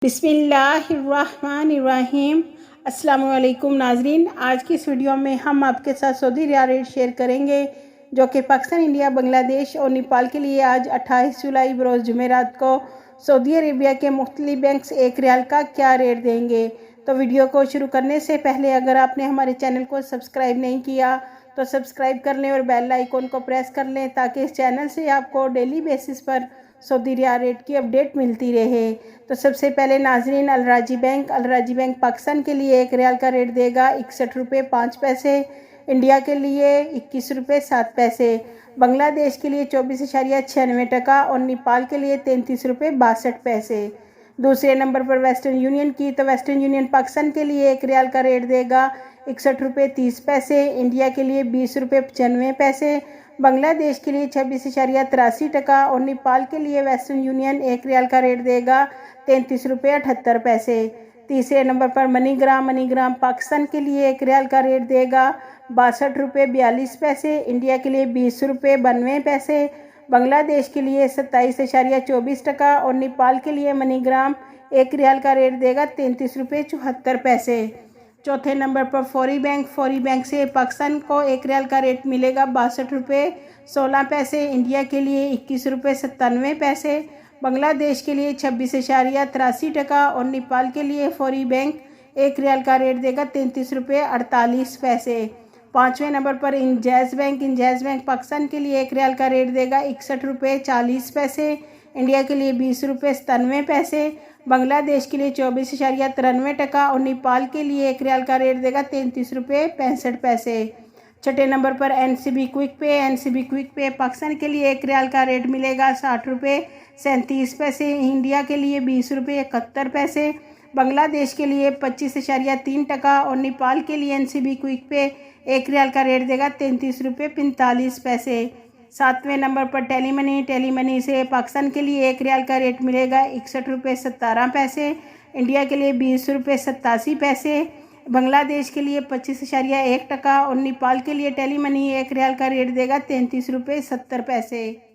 बिस्मिल्लाहिर्रहमानिर्रहीम। अस्सलामुअलैकुम नाजरीन, आज की इस वीडियो में हम आपके साथ सऊदी रियाल रेट शेयर करेंगे जो कि पाकिस्तान, इंडिया, बांग्लादेश और नेपाल के लिए आज 28 जुलाई बरोज़ जुमेरात को सऊदी अरेबिया के मुख्तलिफ बैंक्स एक रियाल का क्या रेट देंगे। तो वीडियो को शुरू करने से पहले अगर आपने हमारे चैनल को सब्सक्राइब नहीं किया तो सब्सक्राइब कर लें और बेल आइकन को प्रेस कर लें ताकि इस चैनल से आपको डेली बेसिस पर सऊदी रियाल रेट की अपडेट मिलती रहे। तो सबसे पहले नाजरीन, अल राजी बैंक पाकिस्तान के लिए एक रियाल का रेट देगा 61 रुपये 5 पैसे, इंडिया के लिए 21 रुपये 7 पैसे, बांग्लादेश के लिए 24.96 टका और नेपाल के लिए 33 रुपये 62 पैसे। दूसरे नंबर पर वेस्टर्न यूनियन की, तो वेस्टर्न यूनियन पाकिस्तान के लिए एक रियाल का रेट देगा 61 रुपये 30 पैसे, इंडिया के लिए 20 रुपये 95 पैसे, बांग्लादेश के लिए 26.83 टका और नेपाल के लिए वेस्टर्न यूनियन एक रियाल का रेट देगा 33 रुपये 78 पैसे। तीसरे नंबर पर मनीग्राम पाकिस्तान के लिए एक रियाल का रेट देगा 62 रुपये 42 पैसे, इंडिया के लिए 20 रुपये 92 पैसे, बांग्लादेश के लिए 27.24 टका और नेपाल के लिए मनीग्राम एक रियाल का रेट देगा 33 रुपये 74 पैसे। चौथे नंबर पर फौरी बैंक से पाकिस्तान को एक रियाल का रेट मिलेगा 62 रुपये 16 पैसे, इंडिया के लिए 21 रुपये 97 पैसे, बांग्लादेश के लिए 26.83 टका और नेपाल के लिए फौरी बैंक एक रियाल का रेट देगा 33 रुपये 48 पैसे। पाँचवें नंबर पर इंजाज बैंक पाकिस्तान के लिए एक रियाल का रेट देगा 61 रुपये 40 पैसे, इंडिया के लिए 20 रुपये 97 पैसे, बांग्लादेश के लिए 24.93 टका और नेपाल के लिए एक रियाल का रेट देगा 33 रुपये 65 पैसे। छठे नंबर पर एनसीबी क्विक पे पाकिस्तान के लिए एक रियाल का रेट मिलेगा 60 रुपये 37 पैसे, इंडिया के लिए 20 रुपये 71 पैसे, बांग्लादेश के लिए 25.3 टका और नेपाल के लिए एनसीबी क्विक पे एक रियाल का रेट देगा 33 रुपये 45 पैसे। सातवें नंबर पर टेलीमनी से पाकिस्तान के लिए एक रियाल का रेट मिलेगा 61 रुपये 17 पैसे, इंडिया के लिए 20 रुपये 87 पैसे, बांग्लादेश के लिए 25.1 टका और नेपाल के लिए टेलीमनी एक रियाल का रेट देगा 33 रुपये 70 पैसे।